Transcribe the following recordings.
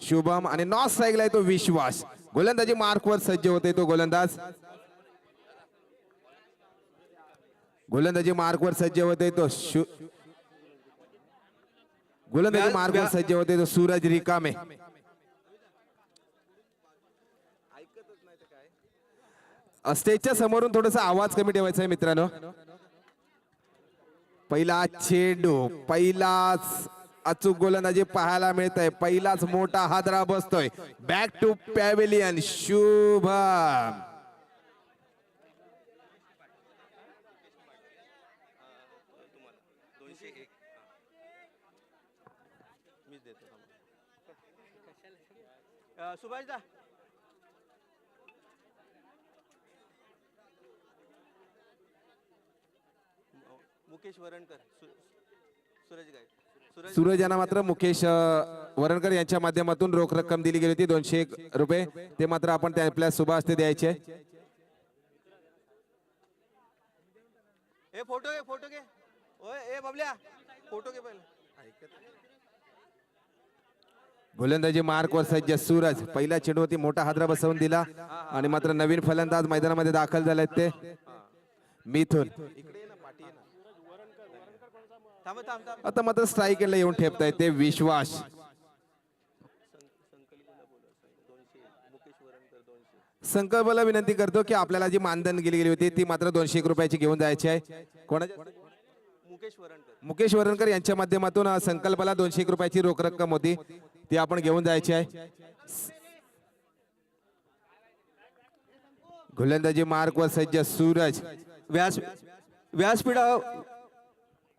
शुभम आणि नॉट स्ट्राईकला आहे तो विश्वास. गोलंदाजी मार्कवर सज्ज होते तो गोलंदाज. गोलंदाजी मार्कवर सज्ज होते तो गोलंदाजी मार्कवर सज्ज होते तो सूरज रिकामे. स्टेजच्या समोरून थोडासा आवाज कमी ठेवायचा आहे मित्रांनो. पहिला चेंडू, पहिलाच अचूक गोलंदाजी पाहायला मिळत आहे. पहिलाच मोठा हादरा बसतोय. Back to pavilion Shubham. Subhash दा मुकेश वरणकर सूरज गाय सूरज यांना मात्र मुकेश वरणकर यांच्या माध्यमातून रोख रक्कम दिली गेली होती 201 रुपये. ते मात्र आपण त्या आपल्या शुभास्ते द्यायचे. ए फोटो घे, फोटो घे. ओय ए बबल्या फोटो घे पहिले. गोलंदाजी मार्कवर सज्ज सूरज. पहिला चेंडूवरती मोठा हादरा बसवून दिला आणि मात्र नवीन फलंदाज मैदानामध्ये दाखल झालेत ते मिथुन. आता मात्र स्ट्राईक एंडला येऊन ठेपतायत ते विश्वास. संकल्पला विनंती करतो की आपल्याला जी मानधन गेली गेली होती ती मात्र 201 रुपयाची घेऊन जायची आहे. कोणाच्या? मुकेश वरणकर यांच्या माध्यमातून संकल्पला 201 रुपयाची रोख रक्कम होती ती आपण घेऊन जायची आहे. गोलंदाजी मार्कवर सज्ज सूरज. व्यासपीठा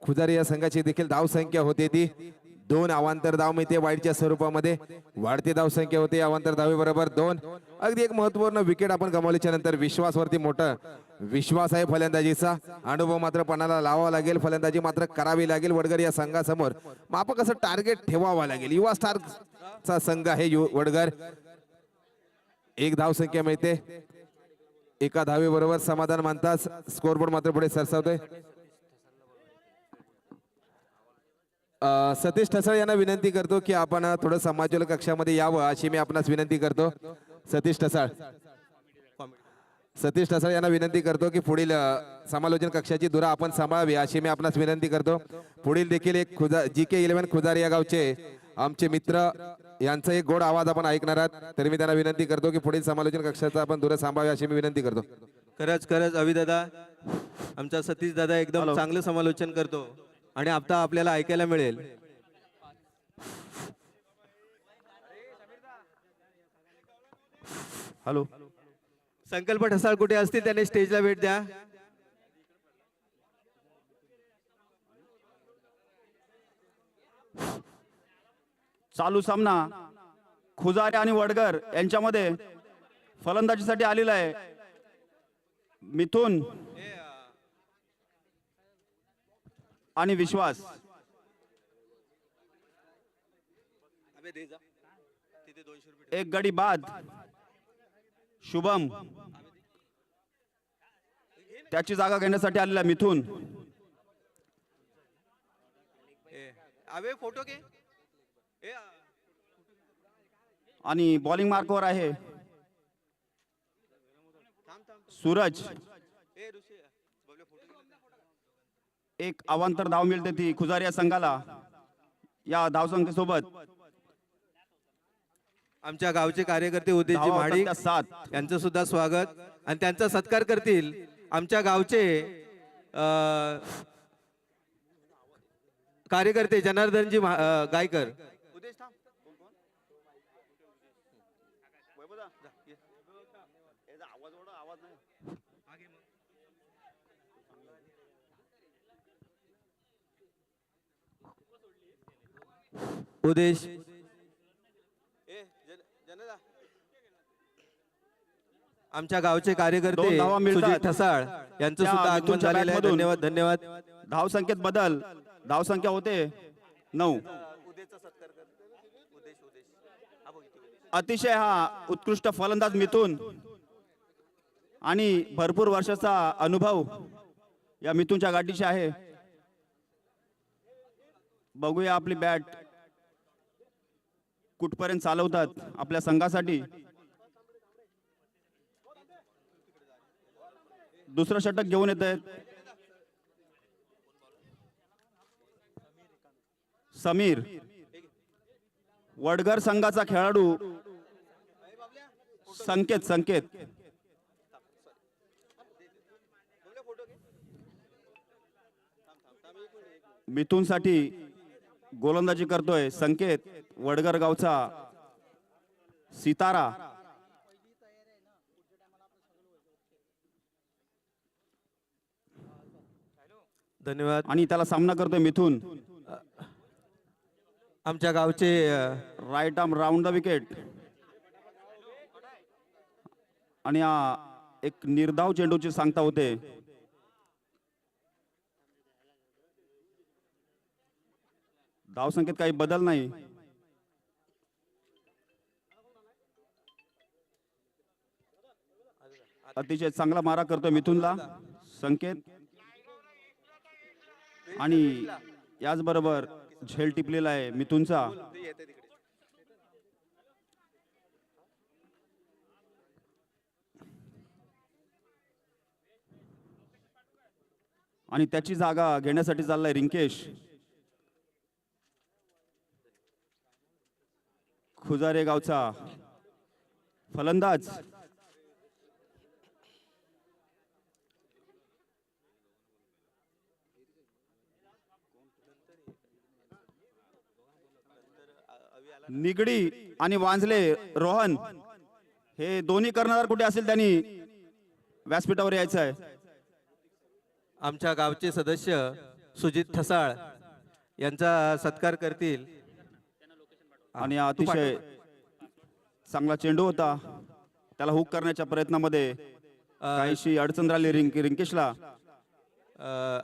खुदारी या संघाची देखील धाव संख्या होती ती 2. अवांतर धाव मिळते वाईटच्या स्वरूपामध्ये. वाढती धाव संख्या होती अवांतर धावे बरोबर 2. अगदी एक महत्वपूर्ण विकेट आपण गमावल्याच्या नंतर विश्वासवरती मोठा विश्वास आहे फलंदाजीचा. अनुभव मात्र पणाला लावावा लागेल. फलंदाजी मात्र करावी लागेल वडगर या संघासमोर. मापक असं टार्गेट ठेवावं लागेल. युवा स्टारचा संघ आहे वडगर. 1 धाव संख्या मिळते. एका धावे बरोबर समाधान मानताच स्कोरबोर्ड मात्र पुढे सरसावतोय. सतीश ठसळ यांना विनंती करतो की आपण थोडं समाजोल कक्षामध्ये यावं अशी मी आपणास विनंती करतो. सतीश ठसळ यांना विनंती करतो की पुढील समालोचन कक्षाची धुरा आपण सांभाळावी अशी मी आपणास विनंती करतो. पुढील देखील एक GK11 खुदार या गावचे आमचे मित्र यांचा एक गोड आवाज आपण ऐकणार आहात. तरी मी त्यांना विनंती करतो की पुढील समालोचन कक्षाचा आपण धुरा सांभाळावी अशी मी विनंती करतो. खरंच अभि दादा आमचा सतीश दादा एकदम चांगलं समालोचन करतो आणि आता आपल्याला ऐकायला मिळेल. हॅलो संकल्प ठसाळ कुठे असतील त्याने स्टेजला भेट द्या. चालू सामना खुजारे आणि वडगर यांच्यामध्ये फलंदाजीसाठी आलेला आहे मिथुन आणि विश्वास. एक गडी बाद शुभम. त्याची जागा घेण्यासाठी आलेला मिथुन. फोटो घे. आणि बॉलिंग मार्कवर आहे सूरज. एक अवांतर धाव मिळते ती खुजारिया संघाला. या धावसंख्येसोबत आमच्या गावचे कार्यकर्ते उदयजी महाडिक 7 यांचं सुद्धा स्वागत आणि त्यांचा सत्कार करतील आमच्या गावचे कार्यकर्ते जनार्दनजी गायकर. उदेश आमच्या गावचे कार्यकर्ते सुजित ठसाळ यांचं सुद्धा आगमन झालेलं आहे. धन्यवाद धन्यवाद. धाव संख्येत बदल. धाव संख्या होते 9. अतिशय हा उत्कृष्ट फलंदाज मिथुन आणि भरपूर वर्षाचा अनुभव या मिथुनच्या गाठीशी आहे. बघूया आपली बॅट. कुठपर्यंत चालवतात आपल्या संघासाठी. दुसरं षटक घेऊन येत आहेत समीर. वडगर संघाचा खेळाडू संकेत मिथूनसाठी गोलंदाजी करतोय. संकेत वडगर गावचा सितारा. धन्यवाद. आणि त्याला सामना करतोय मिथून. आमच्या गावचे right arm round the wicket. आणि हा एक निर्धाव चेंडूची सांगता होते. धाव संख्येत काही बदल नाही. अतिशय चांगला मारा करतोय मिथुनला संकेत. आणि याचबरोबर झेल टिपलेला आहे मिथुनचा. आणि त्याची जागा घेण्यासाठी चाललाय रिंकेश. खुजारे गावचा फलंदाज. निगडी आणि वांजले रोहन हे दोन्ही कर्णधार कुठे असेल त्यांनी व्यासपीठावर यायचं आहे. आमच्या गावचे सदस्य सुजित ठसाळ यांचा सत्कार करतील. आणि अतिशय चांगला चेंडू होता. त्याला हुक करण्याच्या प्रयत्नामध्ये काहीशी अडचण झाली रिंकेशला.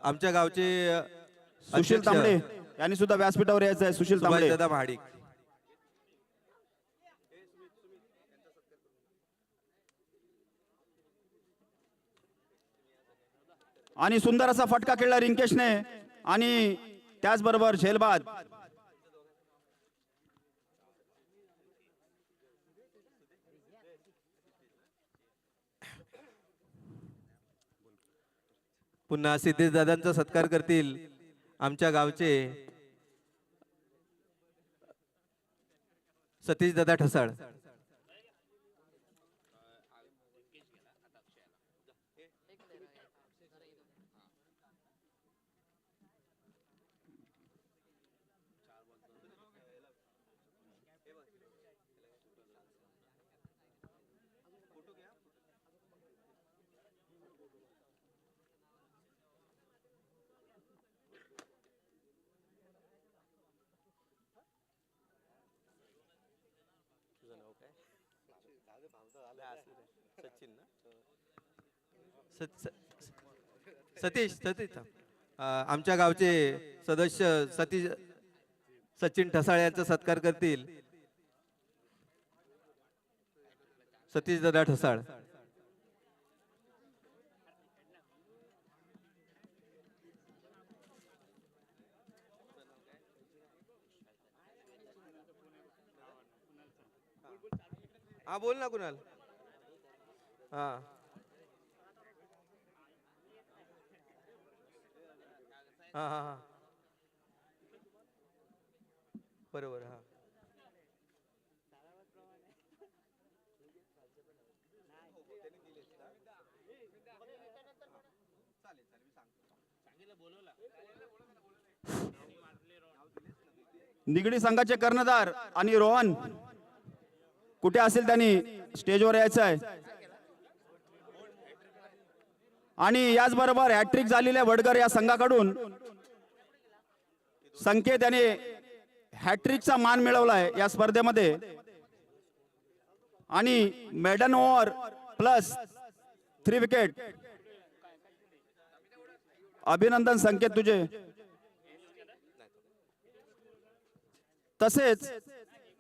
आमच्या गावचे सुशील अध्यक्ष तांबडे यांनी सुद्धा व्यासपीठावर यायचं आहे. सुशील तांबडे सुभाषदादा महाडिक. आणि सुंदर असा फटका खेळला रिंकेशने. आणि त्याचबरोबर झेलबाद. पुन्हा सिद्धेश दादांचा सत्कार करतील आमच्या गावचे सतीश दादा ठसाळ. सतीश आमच्या गावचे सदस्य सचिन ठसाळ यांचा सत्कार करतील सतीश दादा ठसाळ. हा बोल ना कुणाल. हा हा हा हा बरोबर. हा निगडी संघाचे कर्णधार आणि रोहन कुठे असेल त्यांनी स्टेजवर यायचं आहे. आणि याचबरोबर हॅट्रिक झालेल्या वडगर या संघाकडून संकेत याने हॅट्रिकचा मान मिळवलाय या स्पर्धेमध्ये. आणि मेडन ओव्हर प्लस 3 विकेट. अभिनंदन संकेत तुझे. तसेच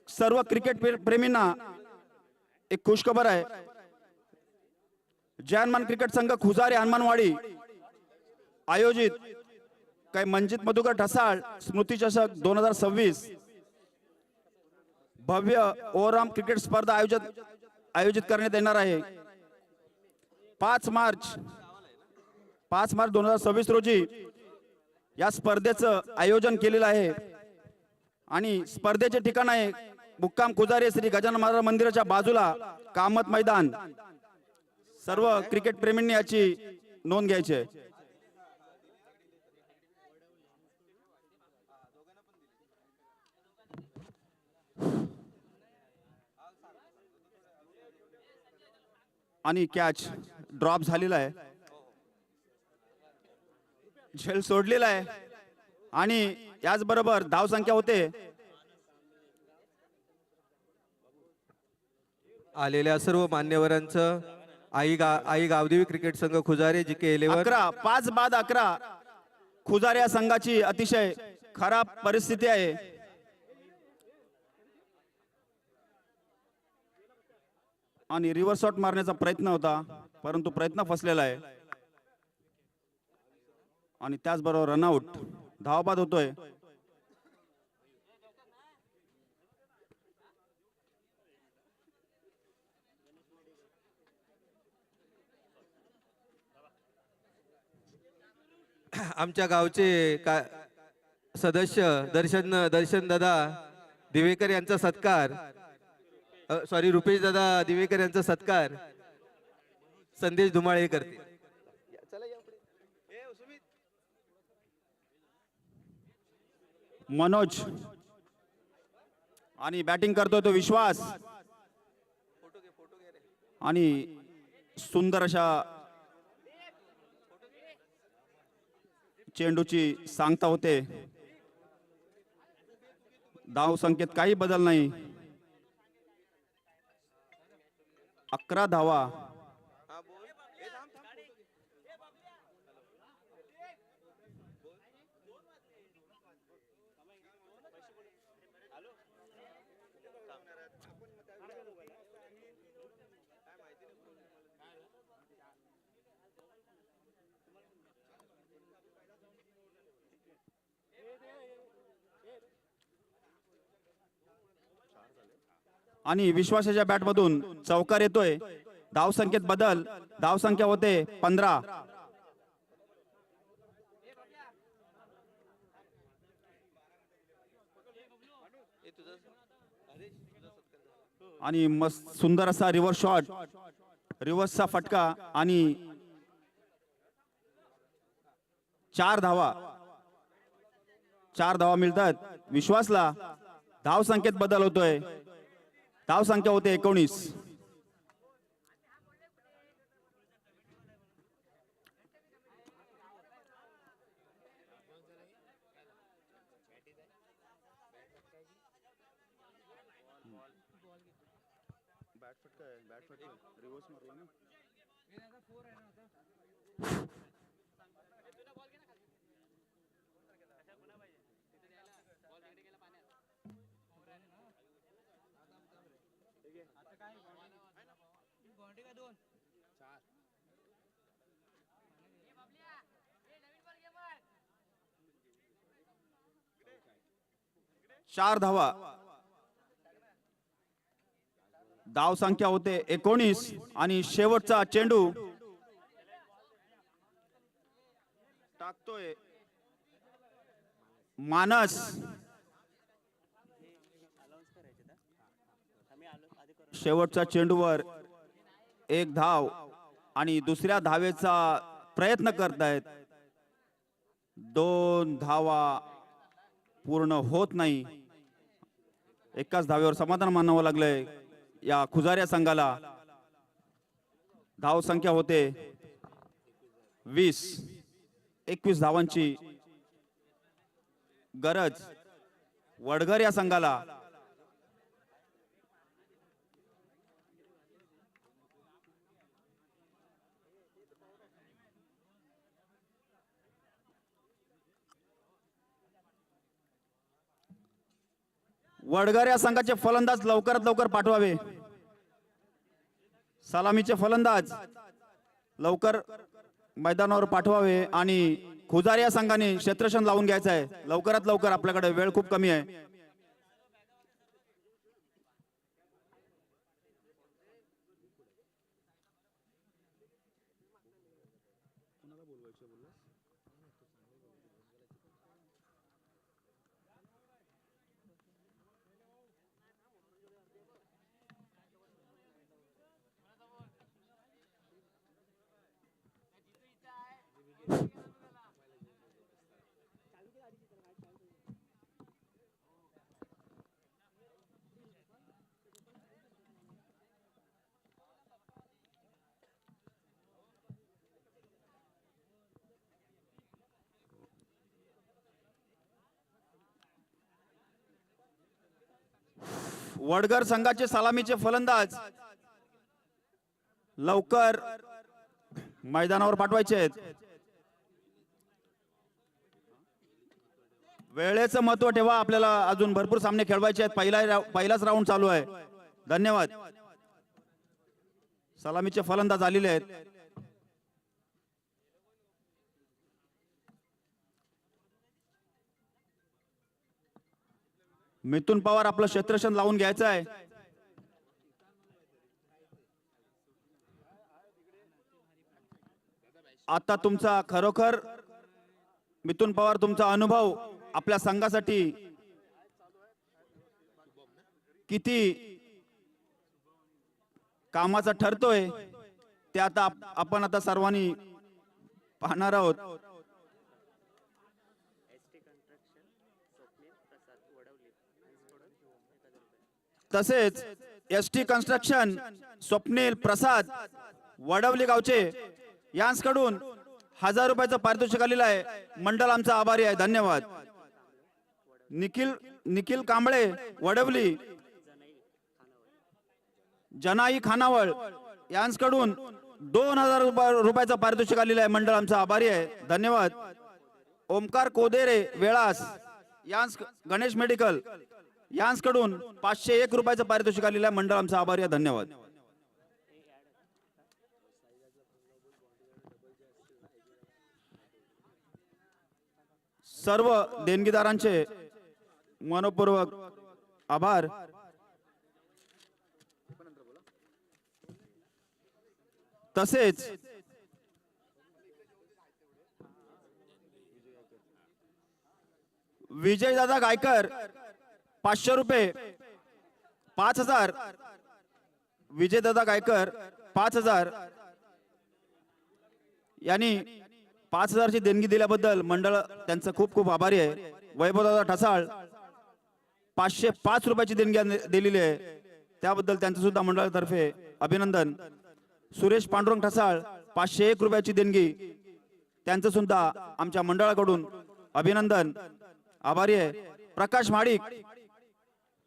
सर्व क्रिकेट प्रेमींना एक खुशखबर आहे. जय हनुमान क्रिकेट संघ खुजारे हनुमानवाडी आयोजित काही मंजित मधुकर ठसाळ स्मृती चषक 2026 भव्य ओव्हरऑल क्रिकेट स्पर्धा आयोजित करण्यात येणार आहे. 5 मार्च 2026 रोजी या स्पर्धेचं आयोजन केलेलं आहे आणि स्पर्धेचे ठिकाण आहे मुक्काम खुजारे श्री गजानन महाराज मंदिराच्या बाजूला कामत मैदान. सर्व क्रिकेट प्रेमींनी याची नोंद घ्यायची आहे. आणि कॅच ड्रॉप झालेला आहे, झेल सोडलेला आहे आणि याचबरोबर धावसंख्या होते आलेल्या सर्व मान्यवरांचं आई गावदेवी क्रिकेट संघ खुजारे जिके 11 11. 5 बाद 11 खुजारे या संघाची अतिशय खराब परिस्थिती आहे. आणि रिव्हर्स शॉट मारण्याचा प्रयत्न होता परंतु प्रयत्न फसलेला आहे आणि त्याचबरोबर रनआउट धावबाद होतोय. आमच्या गावचे सदस्य दर्शन दादा दिवेकर यांचा सत्कार, सॉरी रुपेश दादा दिवेकर यांचा सत्कार संदेश धुमाळे करते. मनोज आणि बॅटिंग करतोय तो विश्वास आणि सुंदर अशा चेंडूची सांगता होते. धाव संख्येत काही बदल नाही. 11 धावा. आणि विश्वासाच्या बॅट मधून चौकार येतोय. धाव संख्येत बदल. धाव संख्या होते 15. आणि मस्त सुंदर असा रिव्हर्स शॉट, रिव्हर्सचा फटका आणि 4 धावा. 4 धावा मिळतात विश्वासला. धाव संख्येत बदल होतोय. धाव संख्या होते 19. चार धावा. धाव संख्या होते 19 आणि शेवटचा चेंडू टाकतोय मानस. शेवटच्या चेंडूवर 1 धाव आणि दुसऱ्या धावेचा प्रयत्न करतायत. 2 धावा पूर्ण होत नाही. एकाच धावेवर समाधान मानावं लागलंय या खुजाऱ्या संघाला. धाव संख्या होते 20. 21 धावांची गरज वडघर या संघाला. वडघर या संघाचे फलंदाज लवकरात लवकर पाठवावे. सलामीचे फलंदाज लवकर मैदानावर पाठवावे आणि खुजारे या संघाने क्षेत्ररक्षण लावून घ्यायचं आहे लवकरात लवकर. आपल्याकडे वेळ खूप कमी आहे. वडगर संघाचे सलामीचे फलंदाज लवकर मैदानावर पाठवायचे आहेत. वेळेचं महत्व ठेवा. आपल्याला अजून भरपूर सामने खेळवायचे आहेत. पहिलाच राऊंड चालू आहे. धन्यवाद. सलामीचे फलंदाज आलेले आहेत. मिथुन पवार आपलं क्षेत्ररक्षण लावून घ्यायचं आहे. आता तुमचा खरोखर मिथुन पवार तुमचा अनुभव आपल्या संघासाठी किती कामाचा ठरतोय ते आता आपण आता सर्वांनी पाहणार आहोत. तसेच एसटी कन्स्ट्रक्शन स्वप्नील प्रसाद वडवली गावचे यांकडून 1000 रुपयाचं पारितोषिक आलेलं आहे. मंडळ आमचा आभारी आहे. धन्यवाद. निखिल कांबळे वडवली जनाई खानावळ यांकडून 2000 रुपयाचं पारितोषिक आलेलं आहे. मंडळ आमचा आभारी आहे. धन्यवाद. ओमकार कोदेरे वेळास गणेश मेडिकल यांकडून 501 रुपयाचं पारितोषिक आलेलं आहे. मंडळ आमचा आभारी आहे. धन्यवाद. सर्व देणगीदारांचे मनपूर्वक आभार. तसेच विजयदादा गायकर 500 रुपये 5000. विजयदादा गायकर 5000 यांनी 5000ची देणगी दिल्याबद्दल मंडळ त्यांचं खूप खूप आभारी आहे. वैभवदादा ठसाळ 505 रुपयाची देणगी दिलेली आहे. त्याबद्दल त्यांचं सुद्धा मंडळातर्फे अभिनंदन. सुरेश पांडुरंग ठसाळ 501 रुपयाची देणगी त्यांचं सुद्धा आमच्या मंडळाकडून अभिनंदन. आभारी आहे. प्रकाश माडिक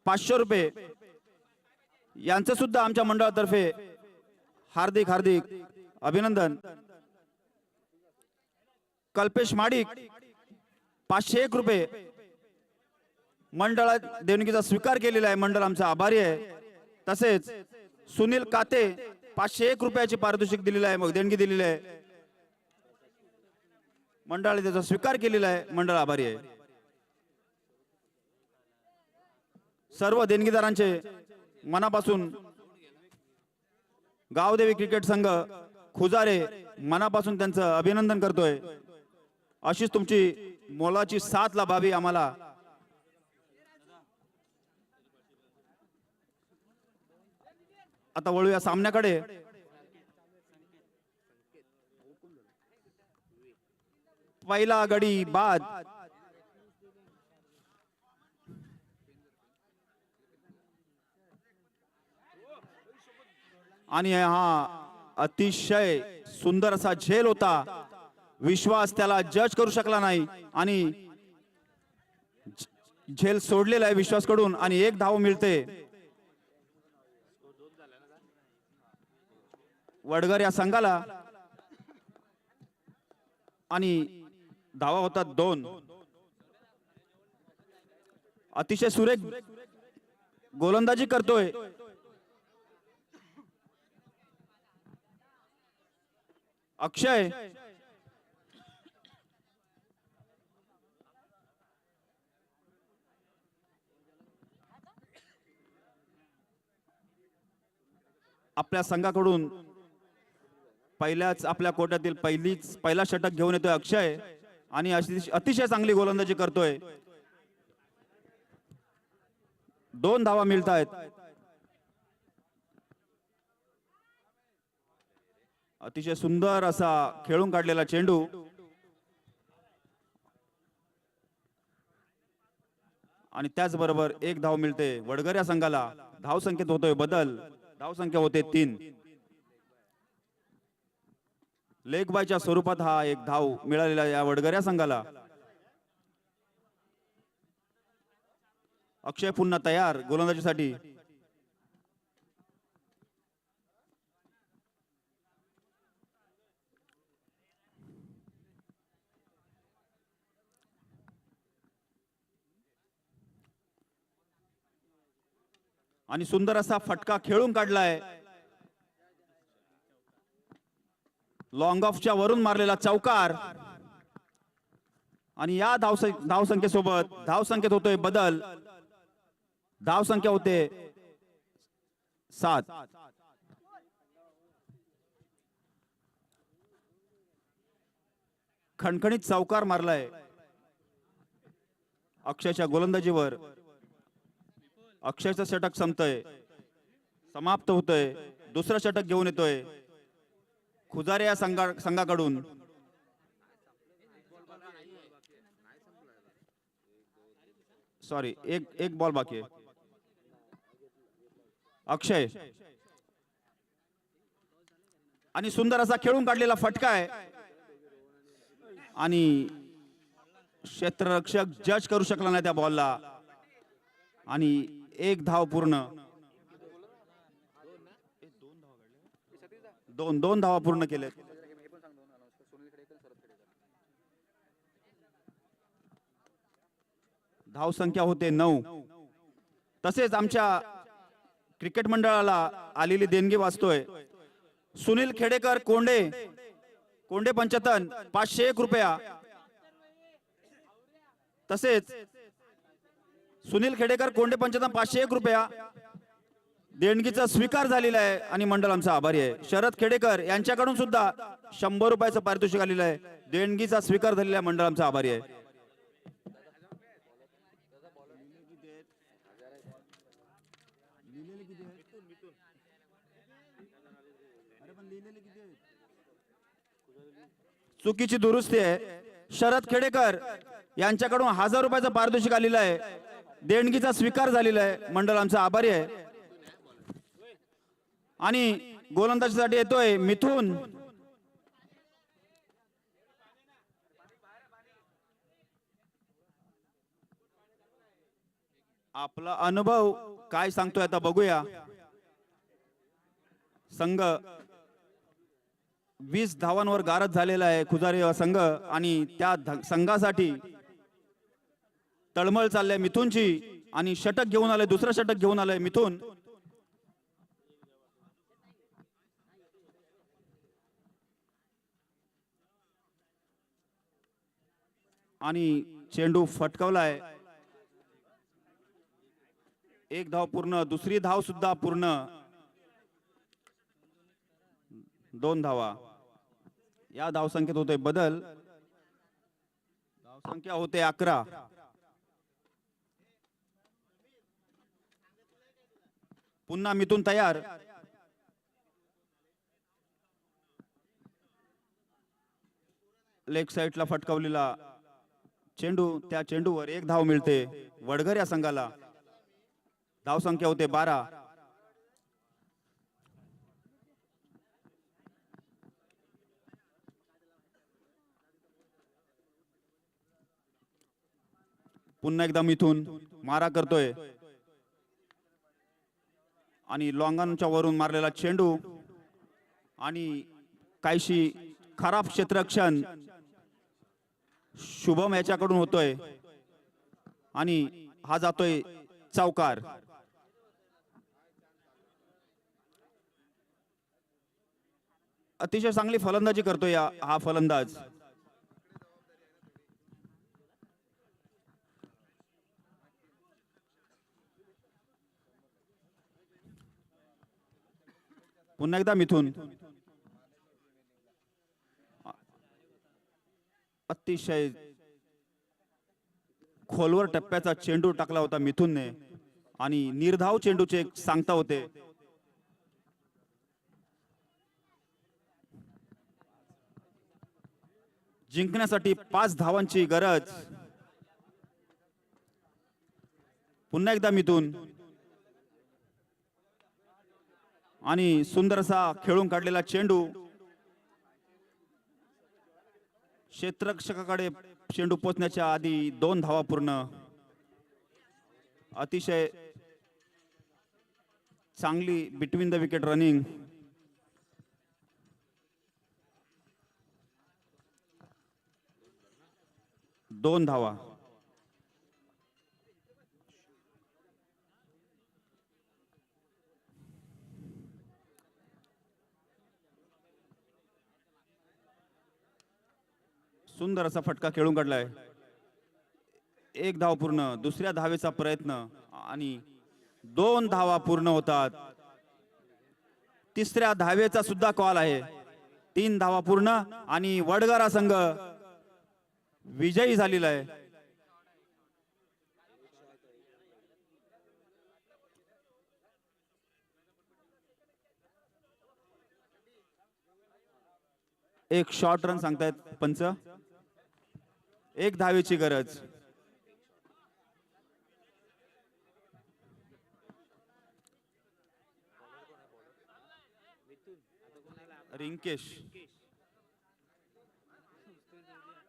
500 रुपये यांचं सुद्धा आमच्या मंडळातर्फे हार्दिक अभिनंदन. कल्पेश माडिक 501 रुपये मंडळात देणगीचा स्वीकार केलेला आहे. मंडळ आमचा आभारी आहे. तसेच सुनील काते 501 रुपयाची पारितोषिक दिलेलं आहे. मग देणगी दिलेली आहे. मंडळाने त्याचा स्वीकार केलेला आहे. मंडळ आभारी आहे. सर्व देणगीदारांचे मनापासून गावदेवी क्रिकेट संघ खुजारे मनापासून त्यांचं अभिनंदन करतोय. अशीच तुमची मोलाची साथ लाभावी आम्हाला. आता वळूया सामन्याकडे. पहिला गडी बाद. आणि हा अतिशय सुंदर असा झेल होता. विश्वास त्याला जज करू शकला नाही आणि झेल सोडलेला आहे विश्वास कडून आणि 1 धाव मिळते. वडगर या संघाला आणि धावा होतात 2. अतिशय सुरेख गोलंदाजी करतोय अक्षय. आपल्या संघाकडून पहिल्याच आपल्या कोट्यातील पहिला षटक घेऊन येतोय अक्षय आणि अतिशय चांगली गोलंदाजी करतोय. 2 धावा मिळत आहेत. अतिशय सुंदर असा खेळून काढलेला चेंडू आणि त्याचबरोबर 1 धाव मिळते वडगर या संघाला. धाव संख्येत होतोय बदल. धाव संख्या होते 3. लेग बायच्या स्वरूपात हा 1 धाव मिळालेला या वडगर या संघाला. अक्षय पुन्हा तयार गोलंदाजीसाठी. आणि सुंदर असा फटका खेळून काढलाय. लॉंग ऑफच्या वरून मारलेला चौकार आणि या धावसंख्येसोबत धावसंख्येत होतोय बदल. धावसंख्या होते 7. खणखणीत चौकार मारलाय अक्षयच्या गोलंदाजीवर. अक्षयचं षटक संपतंय, समाप्त होतंय. दुसरं षटक घेऊन येतोय खुजारे या संघाकडून. सॉरी, एक बॉल बाकी आहे. अक्षय आणि सुंदर असा खेळून काढलेला फटका आहे आणि क्षेत्ररक्षक जज करू शकला नाही त्या बॉलला आणि 1 धाव पूर्ण. 2 धावा पूर्ण केले. धाव संख्या होते 9. तसेच आमच्या क्रिकेट मंडळाला आलेली देणगी वाचतोय. सुनील खेडेकर कोंडे पंचतन 501 रुपया. तसेच सुनील खेडेकर कोंडे पंचतन 501 रुपया देणगीचा स्वीकार झालेला आहे आणि मंडळ आमचा आभारी आहे. शरद खेडेकर यांच्याकडून सुद्धा 100 रुपयाचं पारितोषिक आलेलं आहे. देणगीचा स्वीकार झालेला आहे. मंडळ आमचा आभारी आहे. चुकीची दुरुस्ती आहे. शरद खेडेकर यांच्याकडून 1000 रुपयाचं पारितोषिक आलेलं आहे. देणगीचा स्वीकार झालेला आहे. मंडळ आमचा आभारी आहे. आणि गोलंदाजीसाठी येतोय मिथून. आपला अनुभव काय सांगतोय आता बघूया. संघ 20 धावांवर गारद झालेला आहे खुजारे संघ आणि त्या संघासाठी तळमळ चाललंय मिथूनची आणि षटक घेऊन आलंय. दुसरं षटक घेऊन आलंय मिथून. आणि चेंडू फटकावलाय. 1 धाव पूर्ण. दुसरी धाव सुद्धा पूर्ण. 2 धावा. या धावसंख्येत होते बदल. धावसंख्या होते 11. पुन्हा मिथून तयार. लेग साइडला फटकावलेला चेंडू. त्या चेंडूवर 1 धाव मिळते वडगर या संघाला. धावसंख्या होते 12. पुन्हा एकदा मिथून मारा करतोय आणि लॉंगॉनच्या वरून मारलेला चेंडू आणि काहीशी खराब क्षेत्ररक्षण शुभम याच्याकडून होतोय आणि हा जातोय चौकार. अतिशय चांगली फलंदाजी करतोय हा फलंदाज. पुन्हा एकदा मिथून. अतिशय खोलवर टप्प्याचा चेंडू टाकला होता मिथुनने आणि निर्धाव चेंडूचे सांगता होते. जिंकण्यासाठी 5 धावांची गरज. पुन्हा एकदा मिथुन आणि सुंदरसा खेळून काढलेला चेंडू क्षेत्ररक्षकाकडे चेंडू पोहोचण्याच्या आधी 2 धावा पूर्ण. अतिशय चांगली बिटवीन द विकेट रनिंग. दोन धावा. सुंदर असा फटका खेळून काढलाय. 1 धाव पूर्ण. दुसऱ्या धावेचा प्रयत्न आणि 2 धावा पूर्ण होतात. तिसऱ्या धावेचा सुद्धा कॉल आहे. 3 धावा पूर्ण आणि वडगारा संघ विजयी झालेला आहे. एक शॉर्ट रन सांगतायत पंच. 1 धावेची गरज. रिंकेश.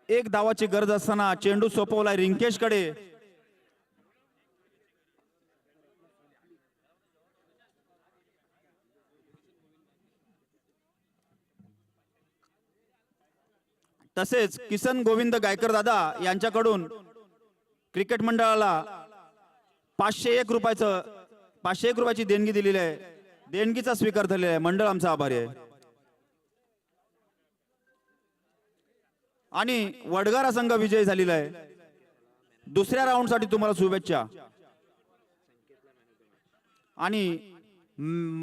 1 धावाची गरज असताना चेंडू सोपवलाय रिंकेश कडे. तसेच किसन गोविंद गायकर दादा यांच्याकडून क्रिकेट मंडळाला 501 रुपयाची देणगी दिलेली आहे. देणगीचा स्वीकार झालेला आहे. मंडळ आमचा आभारी आहे. आणि वडगारा संघ विजयी झालेला आहे. दुसऱ्या राऊंड साठी तुम्हाला शुभेच्छा. आणि